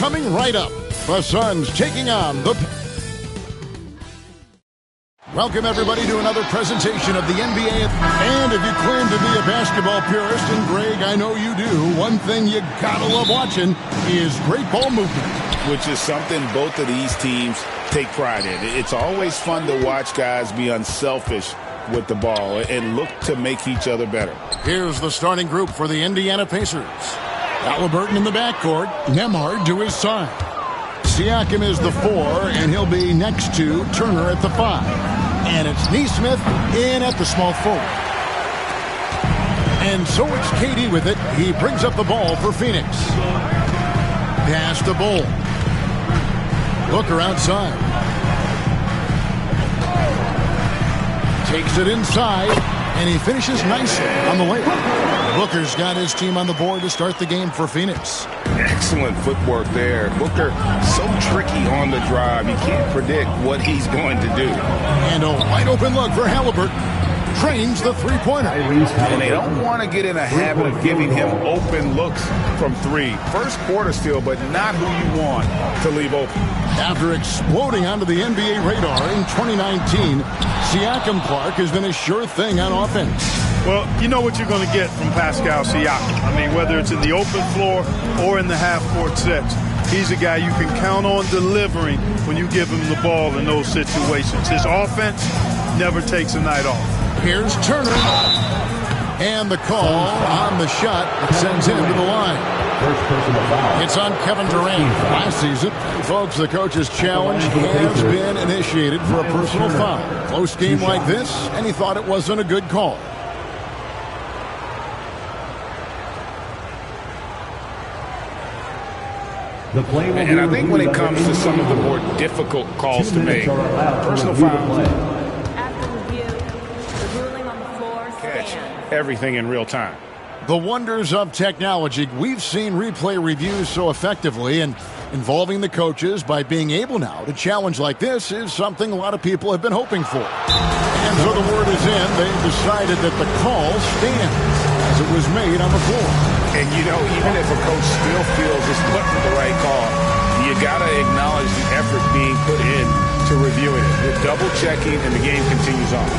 coming right up. The Suns taking on the... Welcome, everybody, to another presentation of the NBA. And if you claim to be a basketball purist, and Greg, I know you do, one thing you gotta love watching is great ball movement. Which is something both of these teams take pride in. It's always fun to watch guys be unselfish with the ball and look to make each other better. Here's the starting group for the Indiana Pacers. Halliburton in the backcourt, Nembhard to his side. Siakam is the 4, and he'll be next to Turner at the 5. And it's Nesmith in at the small forward. And so it's KD with it. He brings up the ball for Phoenix. Pass to Bol. Booker outside. Takes it inside, and he finishes nicely on the layup. Booker's got his team on the board to start the game for Phoenix. Excellent footwork there. Booker so tricky on the drive. You can't predict what he's going to do. And a wide open look for Halliburton. Trains the three-pointer. And they don't want to get in a habit of giving him open looks from 3. First quarter still, but not who you want to leave open. After exploding onto the NBA radar in 2019, Siakam Clark has been a sure thing on offense. Well, you know what you're going to get from Pascal Siakam. I mean, whether it's in the open floor or in the half-court sets, he's a guy you can count on delivering when you give him the ball in those situations. His offense never takes a night off. Here's Turner. And the call on the shot that sends him to the line. It's on Kevin Durant. Last season, folks, the coach's challenge has been initiated for a personal foul. Close game like this, and he thought it wasn't a good call. And I think when it comes to some of the more difficult calls to make, personal fouls, catch everything in real time. The wonders of technology. We've seen replay reviews so effectively, and involving the coaches by being able now to challenge like this is something a lot of people have been hoping for. And so the word is in. They've decided that the call stands as it was made on the floor. And, you know, even if a coach still feels this wasn't the right call, you got to acknowledge the effort being put in to reviewing it. They're double-checking, and the game continues on.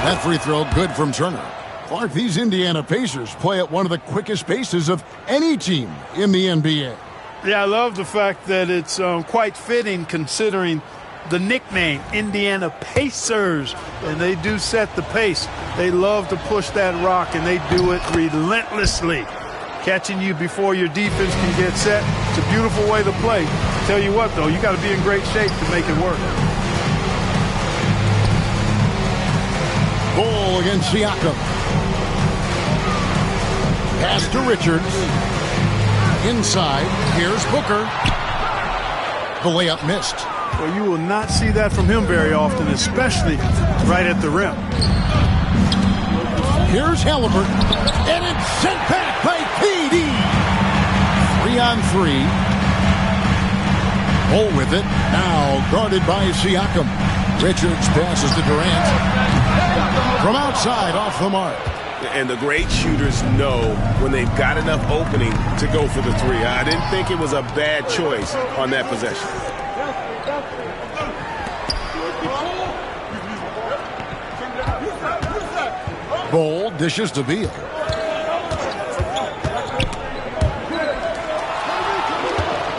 That free throw good from Turner. Clark, these Indiana Pacers play at one of the quickest paces of any team in the NBA. Yeah, I love the fact that it's quite fitting considering the nickname, Indiana Pacers. And they do set the pace. They love to push that rock, and they do it relentlessly. Catching you before your defense can get set. It's a beautiful way to play. Tell you what, though, you got to be in great shape to make it work. Ball against Siakam. Pass to Richards. Inside. Here's Booker. The layup missed. Well, you will not see that from him very often, especially right at the rim. Here's Halliburton. And it's sent back by KD. 3-on-3. Ball with it. Now guarded by Siakam. Richards passes to Durant. From outside, off the mark. And the great shooters know when they've got enough opening to go for the 3. I didn't think it was a bad choice on that possession. Ball dishes to Beal.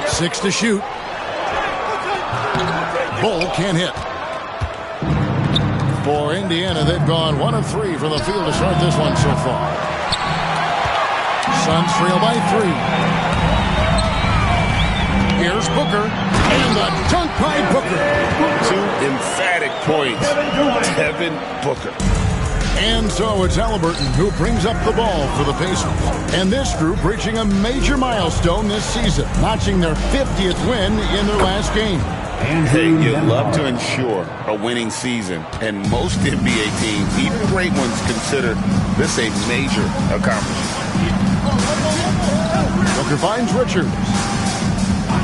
Six to shoot. Ball can't hit. For Indiana, they've gone 1 of 3 from the field to start this one so far. Suns trail by 3. Here's Booker. And the dunk by Booker. 2 emphatic points. Devin Booker. And so it's Halliburton who brings up the ball for the Pacers. And this group reaching a major milestone this season, notching their 50th win in their last game. Hey, you love to ensure a winning season, and most NBA teams, even great ones, consider this a major accomplishment. Booker finds Richards.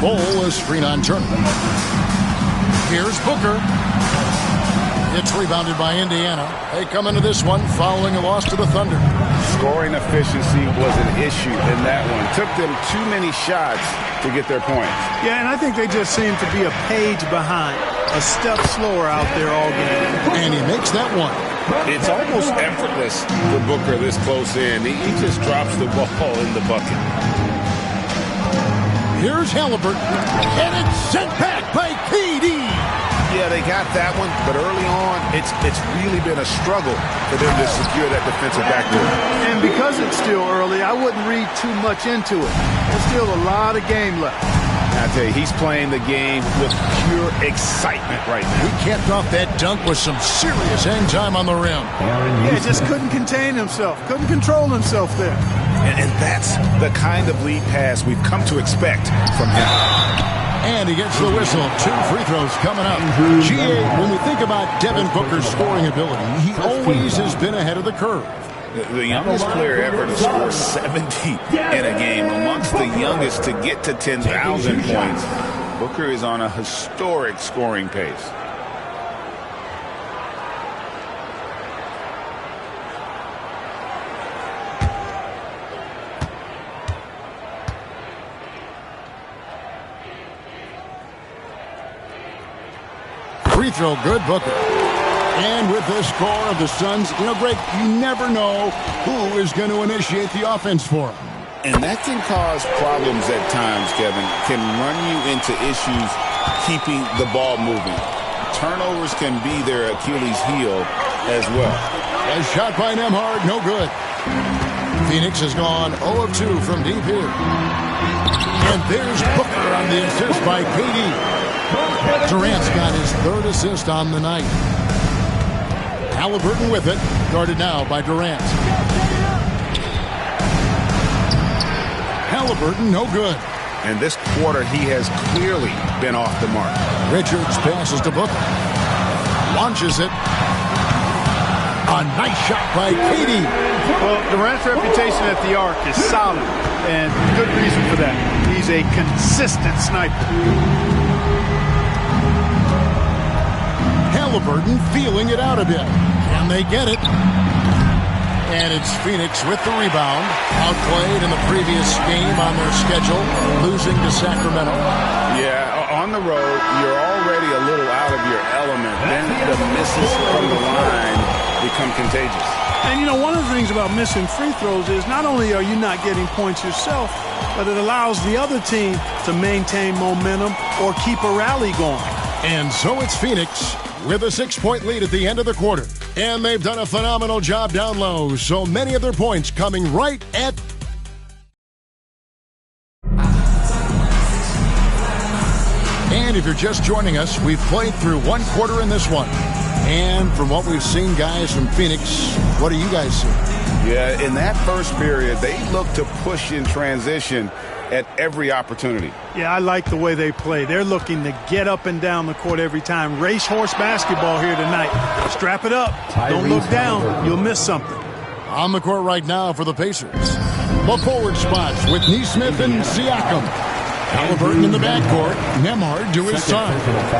Ball is screen on Turner. Here's Booker. It's rebounded by Indiana. They come into this one following a loss to the Thunder. Scoring efficiency was an issue in that one. Took them too many shots to get their points. Yeah, and I think they just seem to be a page behind, a step slower out there all game. And he makes that one. It's almost effortless for Booker this close in. He just drops the ball in the bucket. Here's Halliburton. And it's sent back by KD. Yeah, they got that one, but early on, it's really been a struggle for them to secure that defensive backdoor. And because it's still early, I wouldn't read too much into it. There's still a lot of game left. I tell you, he's playing the game with pure excitement right now. He capped off that dunk with some serious hang time on the rim. Yeah, just couldn't contain himself, couldn't control himself there. And that's the kind of lead pass we've come to expect from him. And he gets the whistle. 2 free throws coming up. GA, when we think about Devin Booker's scoring ability, he always has been ahead of the curve. The youngest player ever to score 70 in a game, amongst the youngest to get to 10,000 points. Booker is on a historic scoring pace. Free throw good, Booker. And with the score of the Suns, Greg, you never know who is going to initiate the offense for them. And that can cause problems at times, Kevin. Can run you into issues keeping the ball moving. Turnovers can be their Achilles heel as well. A shot by Nembhard, no good. Phoenix has gone 0 of 2 from deep here. And there's Booker on the assist by KD. Durant's got his 3rd assist on the night. Halliburton with it, guarded now by Durant. Halliburton, no good. And this quarter, he has clearly been off the mark. Richards passes to Booker. Launches it. A nice shot by KD. Well, Durant's reputation at the arc is solid, and good reason for that. He's a consistent sniper. Halliburton feeling it out a bit. Can they get it? And it's Phoenix with the rebound. Outplayed in the previous game on their schedule, losing to Sacramento. Yeah, on the road, you're already a little out of your element. Then the misses from the line become contagious. And, one of the things about missing free throws is not only are you not getting points yourself, but it allows the other team to maintain momentum or keep a rally going. And so it's Phoenix with a 6-point lead at the end of the quarter. And they've done a phenomenal job down low. So many of their points coming right at... And if you're just joining us, we've played through 1 quarter in this one. And from what we've seen, guys, from Phoenix, what do you guys see? Yeah, in that first period, they look to push in transition at every opportunity. Yeah, I like the way they play. They're looking to get up and down the court every time. Racehorse basketball here tonight. Strap it up. Don't look down. You'll miss something. On the court right now for the Pacers. The forward spots with Nesmith and Siakam. Halliburton in the backcourt. Nembhard to his side.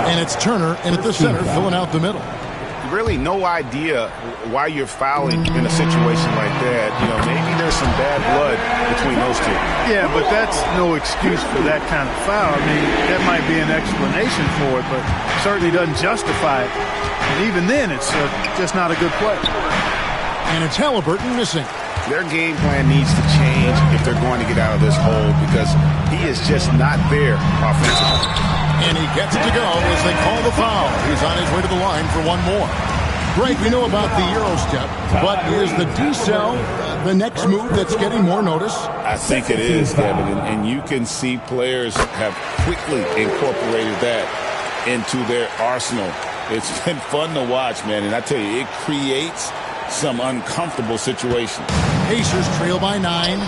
And it's Turner in at the center filling out the middle. Really no idea why you're fouling in a situation like that. Maybe there's some bad blood between those two. Yeah, but that's no excuse for that kind of foul. I mean, that might be an explanation for it, but certainly doesn't justify it. And even then, it's just not a good play. And it's Halliburton missing. Their game plan needs to change if they're going to get out of this hole because he is just not there offensively. And he gets it to go as they call the foul. He's on his way to the line for one more. Greg, we know about the Euro step, but is the decel the next move that's getting more notice? I think it is, Kevin, and you can see players have quickly incorporated that into their arsenal. It's been fun to watch, man, and I tell you, it creates some uncomfortable situations. Pacers trail by 9.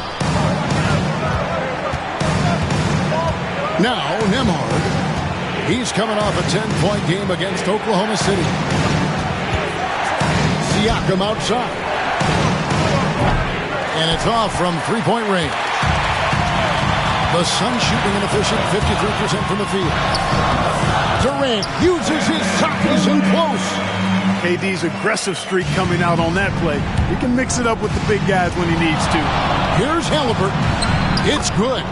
Now Nembhard. He's coming off a 10-point game against Oklahoma City. Siakam outside. And it's off from three-point range. The Suns shooting an efficient 53% from the field. Durant uses his size and close. KD's aggressive streak coming out on that play. He can mix it up with the big guys when he needs to. Here's Halliburton. It's good.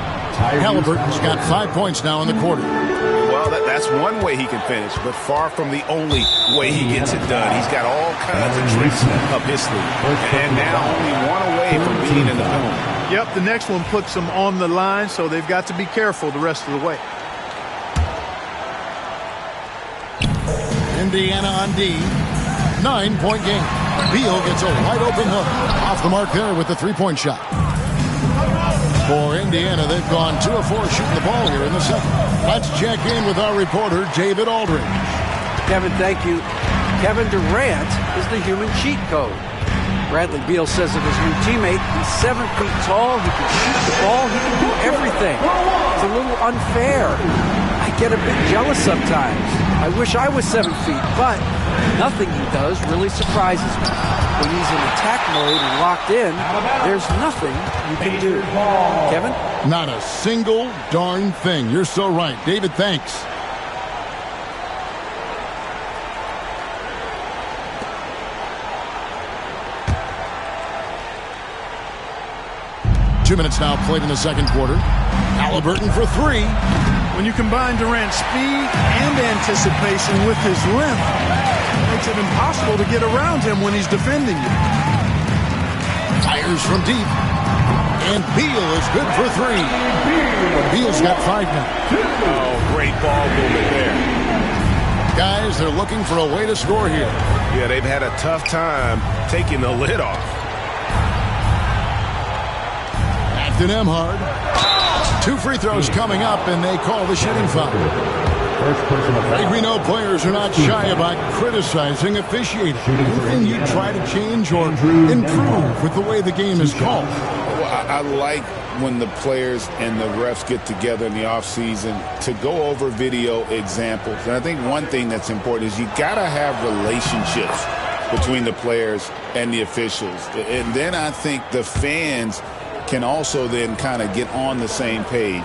Halliburton's got 5 points now in the quarter. Well, that's one way he can finish, but far from the only way he gets it done. He's got all kinds of tricks up his sleeve. And now only one away from being in the penalty. Yep, the next one puts them on the line, so they've got to be careful the rest of the way. Indiana on D. 9-point game. Beal gets a wide-open hook. Off the mark there with the three-point shot. For Indiana, they've gone 2 of 4 shooting the ball here in the second. Let's check in with our reporter, David Aldridge. Kevin, thank you. Kevin Durant is the human cheat code. Bradley Beal says of his new teammate, he's 7 feet tall, he can shoot the ball, he can do everything. It's a little unfair. I get a bit jealous sometimes. I wish I was 7 feet, but nothing he does really surprises me. When he's in attack mode and locked in, there's nothing you can do. Kevin? Not a single darn thing. You're so right. David, thanks. Two minutes now played in the second quarter. Halliburton for 3. When you combine Durant's speed and anticipation with his length, it makes it impossible to get around him when he's defending you. Fires from deep. And Beal is good for 3. Beal's got 5 now. Oh, great ball movement there. Guys, they're looking for a way to score here. Yeah, they've had a tough time taking the lid off. Back to Nembhard. 2 free throws coming up, and they call the shooting foul. I think we know players are not shy about criticizing officiating. Anything you try to change or improve with the way the game is called? Well, I like when the players and the refs get together in the offseason to go over video examples. And I think one thing that's important is you got to have relationships between the players and the officials. And then I think the fans can also then kind of get on the same page.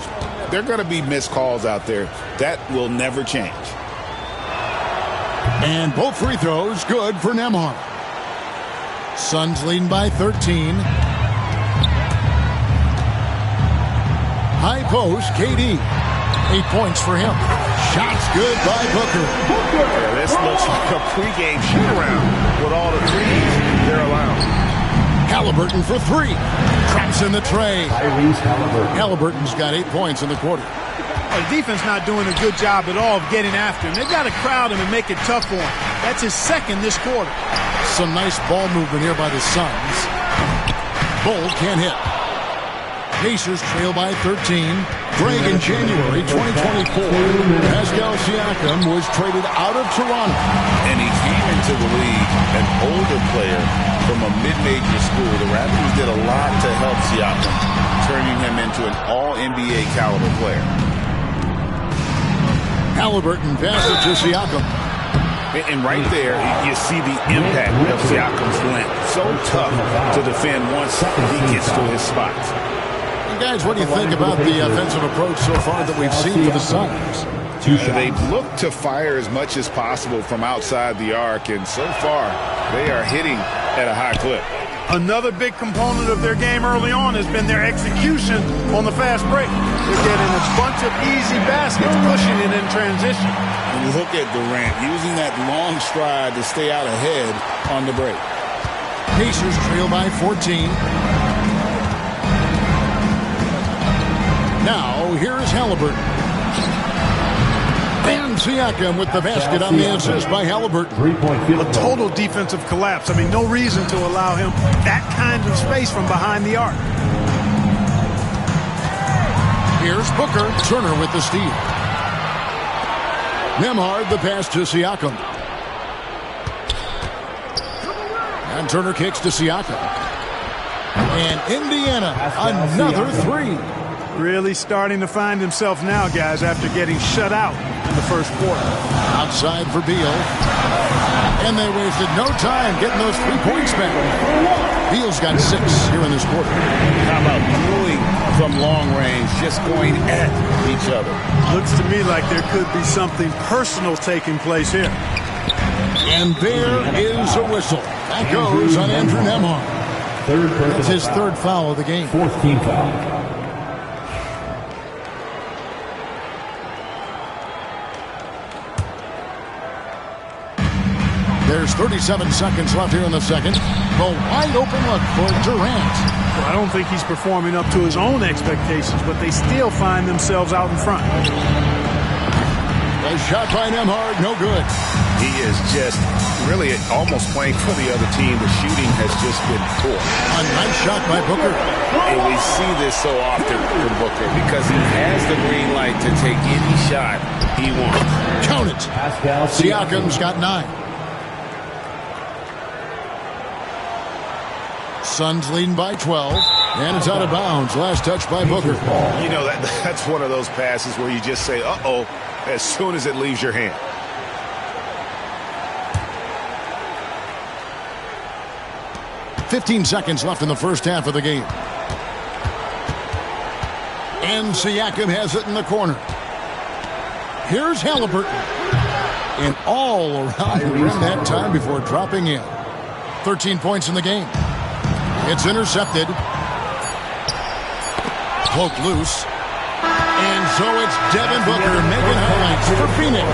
There are going to be missed calls out there. That will never change. And both free throws good for Nembhard. Suns leading by 13. High post, KD. 8 points for him. Shots good by Booker. Yeah, this looks like a pregame shoot-around with all the threes they're allowing. Halliburton for 3. Traps in the tray. Halliburton's got 8 points in the quarter. The defense not doing a good job at all of getting after him. They've got to crowd him and make it tough for him. That's his second this quarter. Some nice ball movement here by the Suns. Bull can't hit. Pacers trail by 13. Greg, in January 2024, Pascal Siakam was traded out of Toronto. And he came into the league an older player from a mid-major school. The Raptors did a lot to help Siakam, turning him into an all-NBA caliber player. Halliburton passes to Siakam. And right there, you see the impact of Siakam's length. So tough to defend once he gets to his spots. Guys, what do you think about the offensive approach so far that we've seen for the Suns? They've looked to fire as much as possible from outside the arc, and so far they are hitting at a high clip. Another big component of their game early on has been their execution on the fast break. They're getting a bunch of easy baskets, pushing it in transition. And look at Durant using that long stride to stay out ahead on the break. Pacers trail by 14. Now, here is Halliburton. And Siakam with the basket on the assist by Halliburton. A total defensive collapse. I mean, no reason to allow him that kind of space from behind the arc. Here's Booker. Turner with the steal. Nembhard the pass to Siakam. And Turner kicks to Siakam. And Indiana, another three. Really starting to find himself now, guys, after getting shut out in the first quarter. Outside for Beal. And they wasted no time getting those 3 points back. Beal's got 6 here in this quarter. How about dueling from long range, just going at each other? Looks to me like there could be something personal taking place here. And there is a whistle. That goes on Andrew Nembhard. That's his 3rd foul of the game. 4th team foul. There's 37 seconds left here in the second. The wide open look for Durant. Well, I don't think he's performing up to his own expectations, but they still find themselves out in front. A shot by Nembhard, no good. He is just really almost playing for the other team. The shooting has just been poor. A nice shot by Booker. And we see this so often from Booker because he has the green light to take any shot he wants. Count it. Siakam's got 9. Suns leading by 12, and it's out of bounds. Last touch by Booker. You know, that's one of those passes where you just say, uh-oh, as soon as it leaves your hand. $15 seconds left in the first half of the game. And Siakam has it in the corner. Here's Halliburton. And all around the rim that time before dropping in. 13 points in the game. It's intercepted. Cloak loose. And so it's Devin Booker making highlights for Phoenix.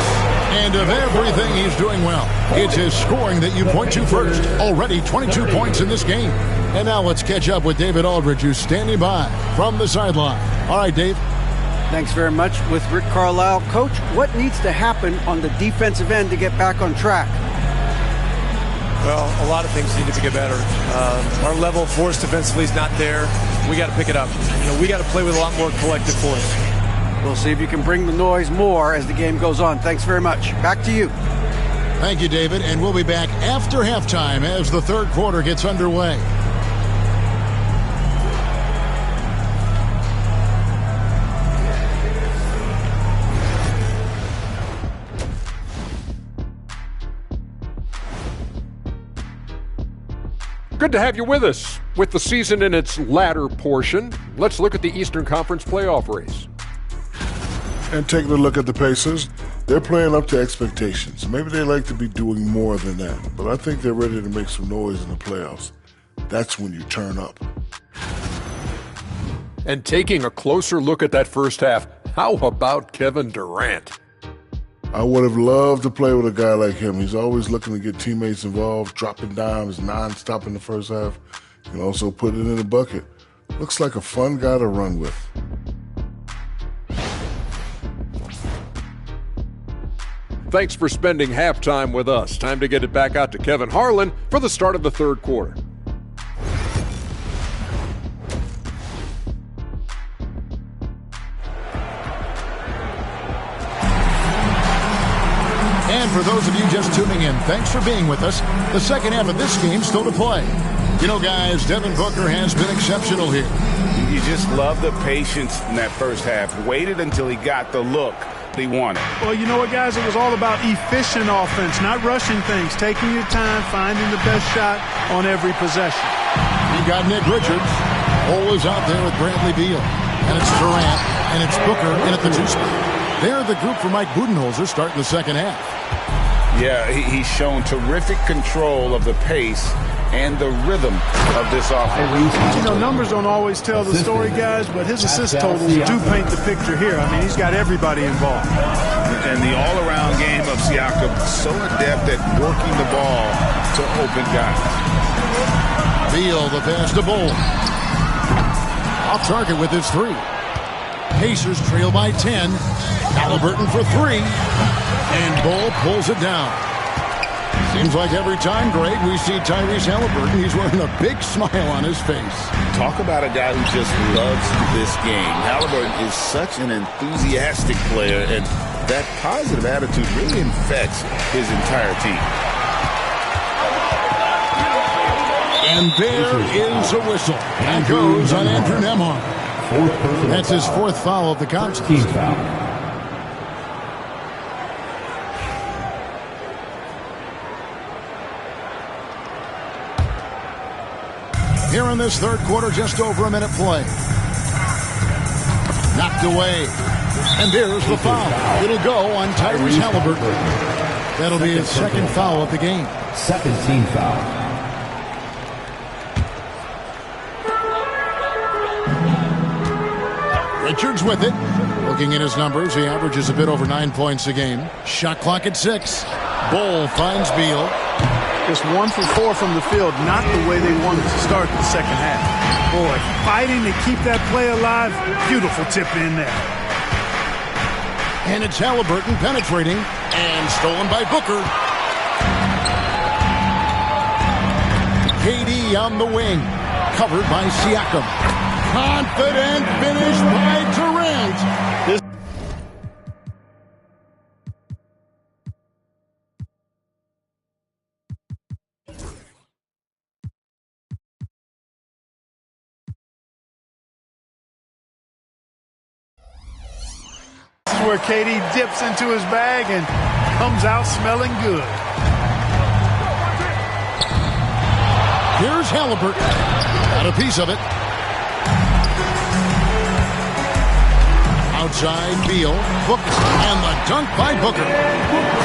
And of everything he's doing well, it's his scoring that you point to first. Already 22 points in this game. And now let's catch up with David Aldridge, who's standing by from the sideline. All right, Dave. Thanks very much with Rick Carlisle. Coach, what needs to happen on the defensive end to get back on track? Well, a lot of things need to get better. Our level of force defensively is not there. We got to pick it up. We got to play with a lot more collective force. We'll see if you can bring the noise more as the game goes on. Thanks very much. Back to you. Thank you, David. And we'll be back after halftime as the third quarter gets underway. Good to have you with us. With the season in its latter portion, let's look at the Eastern Conference playoff race. And taking a look at the Pacers, they're playing up to expectations. Maybe they like to be doing more than that, but I think they're ready to make some noise in the playoffs. That's when you turn up. And taking a closer look at that first half, how about Kevin Durant? I would have loved to play with a guy like him. He's always looking to get teammates involved, dropping dimes non-stop in the first half. You can also put it in the bucket. Looks like a fun guy to run with. Thanks for spending halftime with us. Time to get it back out to Kevin Harlan for the start of the third quarter. And for those of you just tuning in, thanks for being with us. The second half of this game still to play. You know, guys, Devin Booker has been exceptional here. You just love the patience in that first half. Waited until he got the look he wanted. Well, you know what, guys? It was all about efficient offense, not rushing things, taking your time, finding the best shot on every possession. You got Nick Richards. Cole is out there with Bradley Beal. And it's Durant, and it's Booker in at the 2 spot. They're the group for Mike Budenholzer starting the second half. Yeah, he's shown terrific control of the pace and the rhythm of this offense. You know, numbers don't always tell the story, guys, but his assist totals do paint the picture here. I mean, he's got everybody involved. And the all-around game of Siakam, so adept at working the ball to open guys. Beal, the pass to Bull. Off target with his 3. Pacers trail by 10. Halliburton for 3. And Bull pulls it down. Seems like every time, Greg, we see Tyrese Halliburton, he's wearing a big smile on his face. Talk about a guy who just loves this game. Halliburton is such an enthusiastic player, and that positive attitude really infects his entire team. And there is a whistle. That goes on Andrew Nembhard. That's his fourth foul of the contest. Team foul. Here in this third quarter, just over a minute play. Knocked away. And there's the foul. It'll go on Tyrese Halliburton. That'll be his second foul of the game. Second team foul. Richards with it. Looking at his numbers, he averages a bit over 9 points a game. Shot clock at 6. Bol finds Beal. Just 1 for 4 from the field, not the way they wanted to start the second half. Boy, fighting to keep that play alive. Beautiful tip in there. And it's Halliburton penetrating and stolen by Booker. KD on the wing, covered by Siakam. Confident finish by Durant. Where KD dips into his bag and comes out smelling good. Here's Halliburton. Got a piece of it. Outside Beal. Booker. And the dunk by Booker.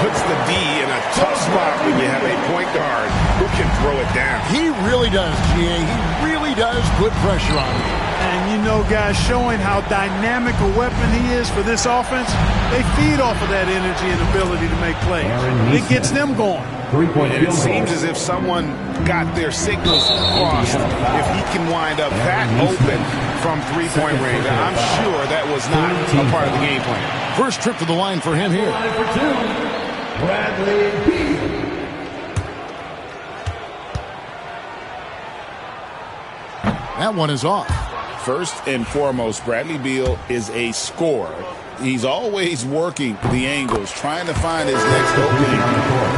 Puts the D in a tough spot when you have a point guard who can throw it down. He really does, GA. He really does put pressure on him. And you know, guys, showing how dynamic a weapon he is for this offense, they feed off of that energy and ability to make plays. It gets them going. And it seems as if someone got their signals crossed. If he can wind up that open from three-point range, I'm sure that was not a part of the game plan. First trip to the line for him here. Bradley Beal. That one is off. First and foremost, Bradley Beal is a scorer. He's always working the angles, trying to find his next opening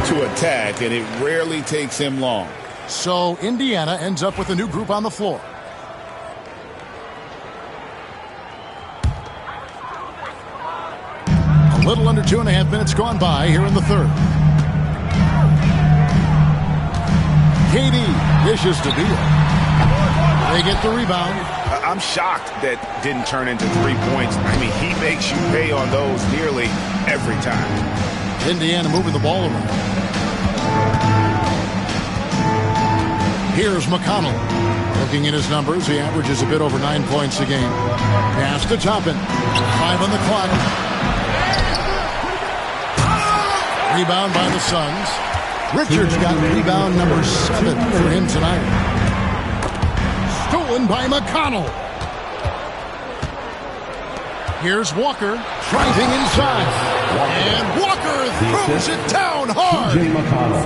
to attack, and it rarely takes him long. So Indiana ends up with a new group on the floor. A little under 2.5 minutes gone by here in the third. KD dishes to Beal. They get the rebound. I'm shocked that didn't turn into 3 points. I mean, he makes you pay on those nearly every time. Indiana moving the ball around. Here's McConnell. Looking at his numbers, he averages a bit over 9 points a game. Pass to Toppin. 5 on the clock. Rebound by the Suns. Richards got rebound number 7 for him tonight. Stolen by McConnell. Here's Walker, driving inside. And Walker throws it down hard.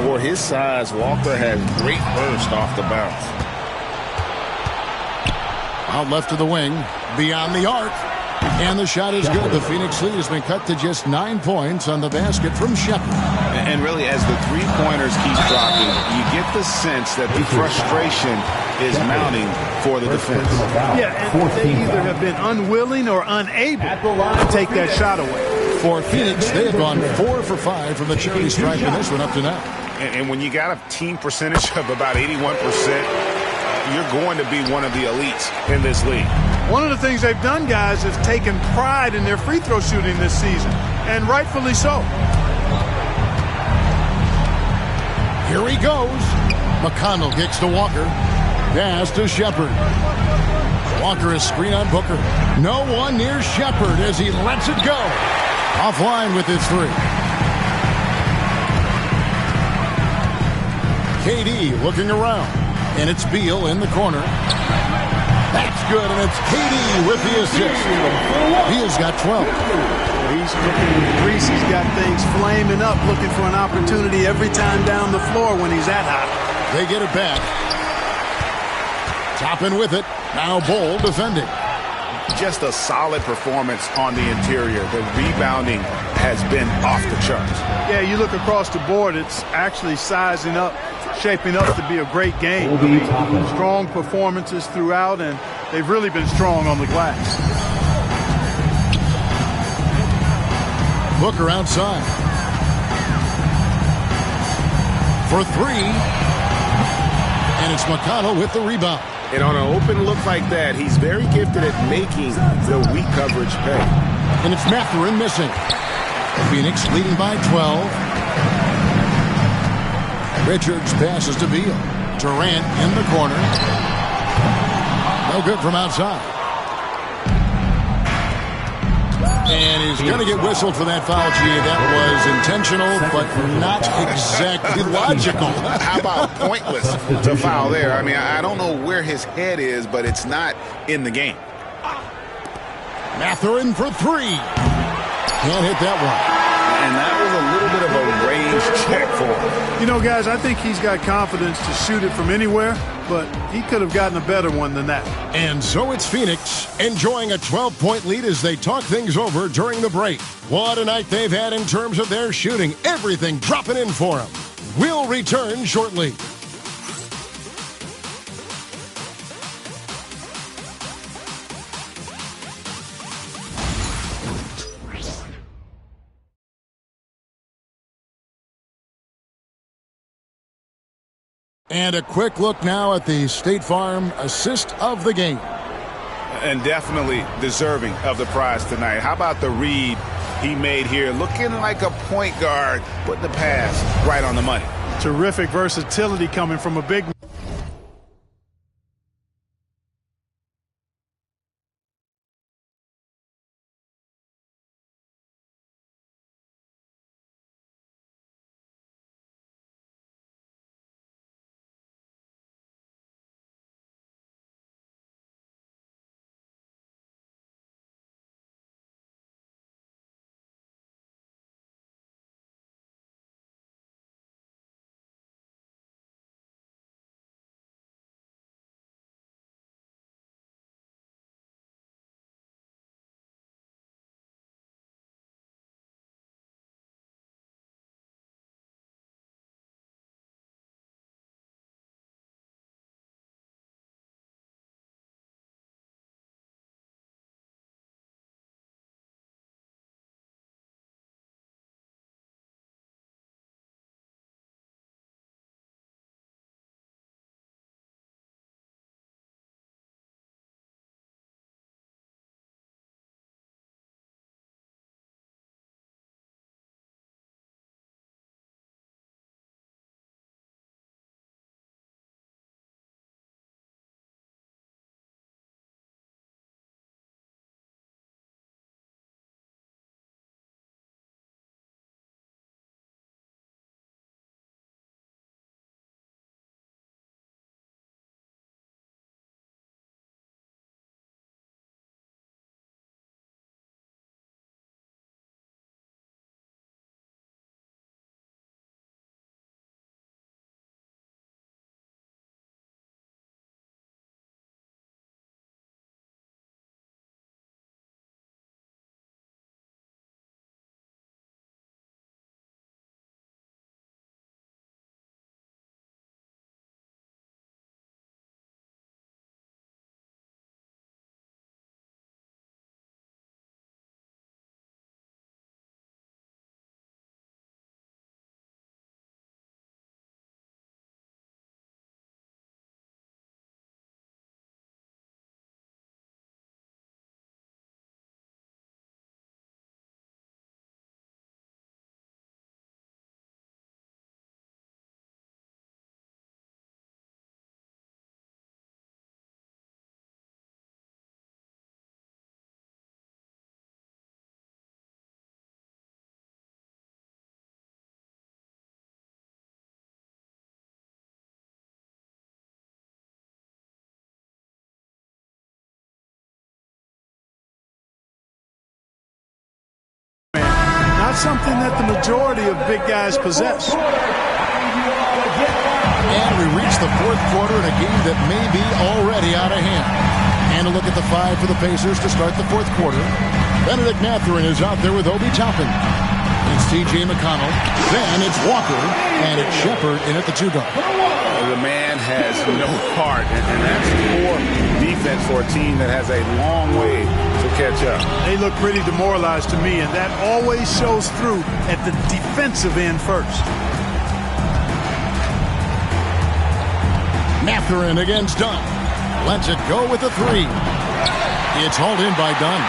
For his size, Walker has great burst off the bounce. Out left to the wing, beyond the arc. And the shot is good. The Phoenix lead has been cut to just 9 points on the basket from Shepherd. And really, as the three-pointers keep dropping, you get the sense that the frustration is mounting for the defense. Yeah, and they either have been unwilling or unable to take that shot away. For Phoenix, they have gone 4 for 5 from the charity stripe in this one up to now. And when you got a team percentage of about 81%, you're going to be one of the elites in this league. One of the things they've done, guys, is taken pride in their free throw shooting this season, and rightfully so. Here he goes. McConnell kicks to Walker. Pass to Shepherd. Walker is screen on Booker. No one near Shepherd as he lets it go. Offline with his three. KD looking around. And it's Beal in the corner. That's good, and it's KD with the assist. Beal's got 12. He's looking with grease. He's got things flaming up, looking for an opportunity every time down the floor when he's that hot. They get it back. Toppin with it. Now Bol defending. just a solid performance on the interior. The rebounding has been off the charts. Yeah, you look across the board, it's actually sizing up, shaping up to be a great game. I mean, strong performances throughout, and they've really been strong on the glass. Booker outside. For three. And it's McConnell with the rebound. And on an open look like that, he's very gifted at making the weak coverage pay. And it's Mathurin missing. Phoenix leading by 12. Richards passes to Beal. Durant in the corner. No good from outside. And he's going to get whistled for that foul, G. That was intentional, but not exactly logical. How about pointless to foul there? I mean, I don't know where his head is, but it's not in the game. Mathurin for three. Can't hit that one. And that was a little bit of a range check for him. You know, guys, I think he's got confidence to shoot it from anywhere, but he could have gotten a better one than that. And so it's Phoenix enjoying a 12-point lead as they talk things over during the break. What a night they've had in terms of their shooting. Everything dropping in for them. We'll return shortly. And a quick look now at the State Farm assist of the game. And definitely deserving of the prize tonight. How about the read he made here? Looking like a point guard, putting the pass right on the money. Terrific versatility coming from a big man. Not something that the majority of big guys possess. And we reach the fourth quarter in a game that may be already out of hand. And a look at the 5 for the Pacers to start the fourth quarter. Benedict Mathurin is out there with Obi Toppin. It's T.J. McConnell. Then it's Walker. And it's Shepard in at the 2 guard. The man has no heart, and that's poor defense for a team that has a long way to catch up. They look pretty demoralized to me, and that always shows through at the defensive end first. Mathurin against Dunn. Lets it go with a 3. It's hauled in by Dunn.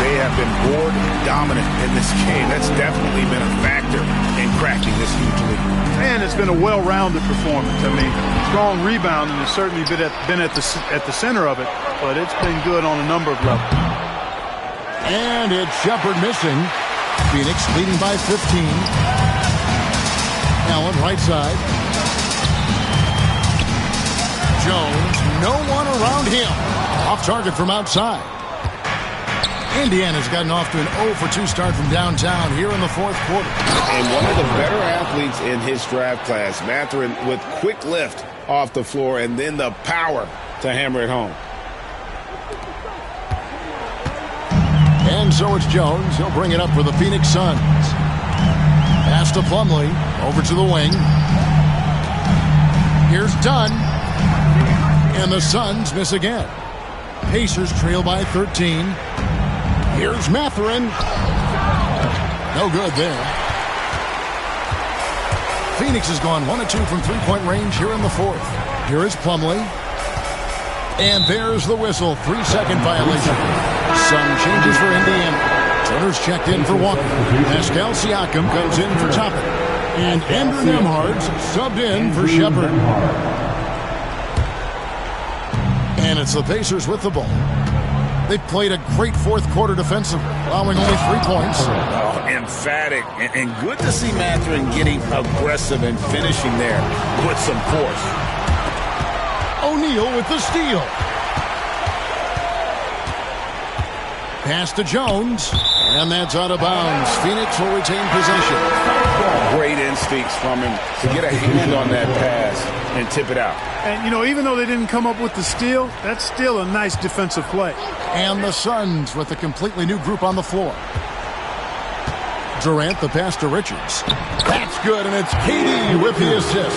They have been board dominant in this game. That's definitely been a factor in cracking this huge lead. And it's been a well-rounded performance. I mean, strong rebounding has certainly been at the center of it, but it's been good on a number of levels. And it's Shepard missing. Phoenix leading by 15. Allen right side. Jones, no one around him. Off target from outside. Indiana's gotten off to an 0-for-2 start from downtown here in the fourth quarter. And one of the better athletes in his draft class, Mathurin, with quick lift off the floor and then the power to hammer it home. And so it's Jones. He'll bring it up for the Phoenix Suns. Pass to Plumlee. Over to the wing. Here's Dunn. And the Suns miss again. Pacers trail by 13. Here's Mathurin. No good there. Phoenix has gone 1 of 2 from three-point range here in the fourth. Here is Plumlee. And there's the whistle. 3-second violation. Some changes for Indiana. Turner's checked in for Walker. Pascal Siakam comes in for Toppin. And Andrew Nembhard's subbed in for Shepard. And it's the Pacers with the ball. They played a great fourth quarter defensively, allowing only 3 points. Oh, emphatic. And good to see Mathurin getting aggressive and finishing there with some force. O'Neal with the steal. Pass to Jones. And that's out of bounds. Phoenix will retain possession. Great instincts from him to get a hand on that pass and tip it out. And, you know, even though they didn't come up with the steal, that's still a nice defensive play. And the Suns with a completely new group on the floor. Durant, the pass to Richards. That's good, and it's KD with the assist.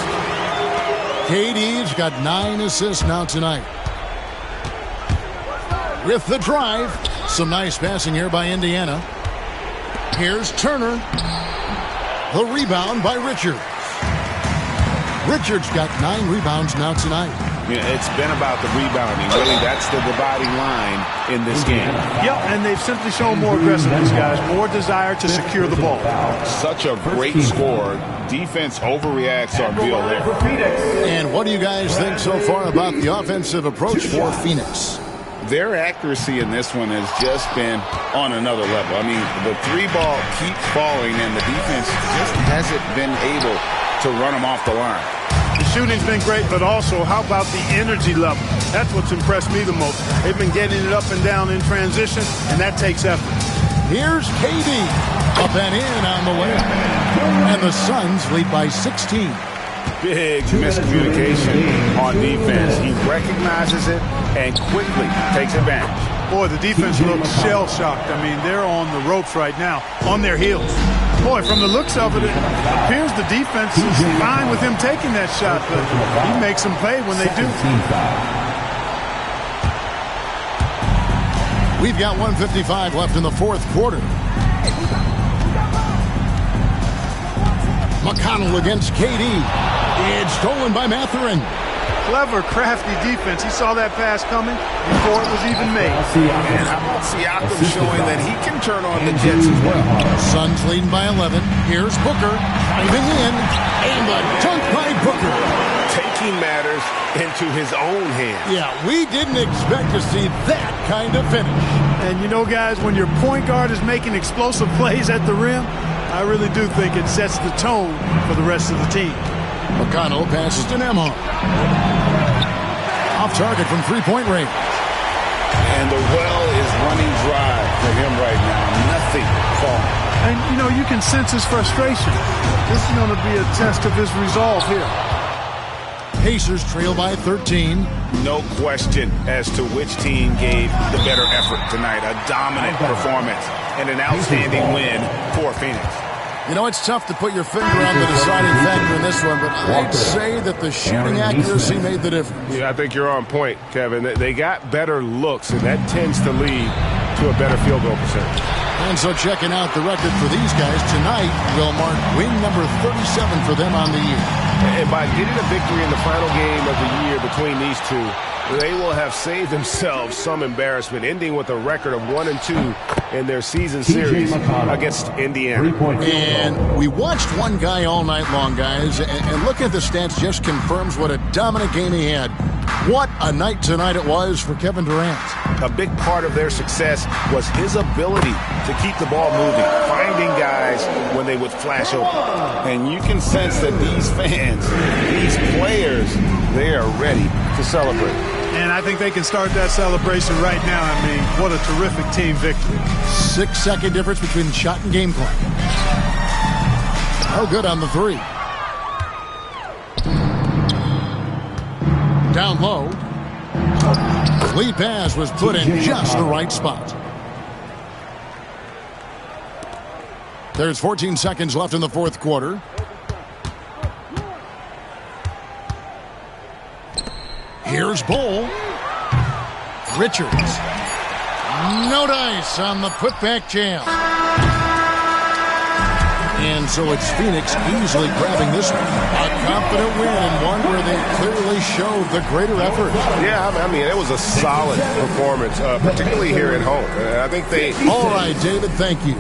KD's got 9 assists now tonight. With the drive, some nice passing here by Indiana. Here's Turner. The rebound by Richards. Richards got 9 rebounds now tonight. Yeah, it's been about the rebounding. Really, that's the dividing line in this game. Yep, and they've simply shown more aggressiveness, guys. More desire to secure the ball. Such a great score. Defense overreacts on Beal there. And what do you guys think so far about the offensive approach for Phoenix? Their accuracy in this one has just been on another level. I mean, the 3-ball keeps falling, and the defense just hasn't been able to run them off the line. The shooting's been great, but also, how about the energy level? That's what's impressed me the most. They've been getting it up and down in transition, and that takes effort. Here's KD. Up and in on the way. And the Suns lead by 16. Big miscommunication on defense. He recognizes it and quickly takes advantage. Boy, the defense looks shell-shocked. I mean, they're on the ropes right now, on their heels. Boy, from the looks of it, it appears the defense is fine with him taking that shot, but he makes them pay when they do. We've got 1:55 left in the fourth quarter. McConnell against KD. It's stolen by Mathurin. Clever, crafty defense. He saw that pass coming before it was even made. And how about Siakam showing that he can turn on the Jets as well? Suns leading by 11. Here's Booker. Driving in. And the dunk by Booker. Taking matters into his own hands. Yeah, we didn't expect to see that kind of finish. And you know, guys, when your point guard is making explosive plays at the rim, I really do think it sets the tone for the rest of the team. McConnell passes to Nembhard. Off target from three-point range. And the well is running dry for him right now. Nothing falling. And, you know, you can sense his frustration. This is going to be a test of his resolve here. Pacers trail by 13. No question as to which team gave the better effort tonight. A dominant performance and an outstanding win for Phoenix. You know, it's tough to put your finger on the deciding factor in this one, but I'd say that the shooting accuracy made the difference. Yeah, I think you're on point, Kevin. They got better looks, and that tends to lead to a better field goal percentage. And so checking out the record for these guys tonight will mark win number 37 for them on the year. And by getting a victory in the final game of the year between these two, they will have saved themselves some embarrassment, ending with a record of 1-2 in their season series against Indiana. And we watched one guy all night long, guys, and looking at the stats just confirms what a dominant game he had. What a night tonight it was for Kevin Durant. A big part of their success was his ability to keep the ball moving, finding guys when they would flash open. And you can sense that these fans, these players, they are ready to celebrate. And I think they can start that celebration right now. I mean, what a terrific team victory. 6-second difference between shot and game clock. Oh, good on the three. Down low. The lead pass was put in just the right spot. There's 14 seconds left in the fourth quarter. Here's Bull. Richards. No dice on the putback jam. And so it's Phoenix easily grabbing this one. A confident win and one where they clearly showed the greater effort. Yeah, I mean, it was a solid performance, particularly here at home. I think they... All right, David, thank you.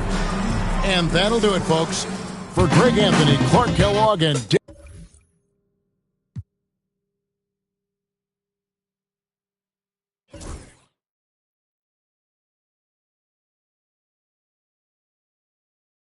And that'll do it, folks. For Greg Anthony, Clark Kellogg, and David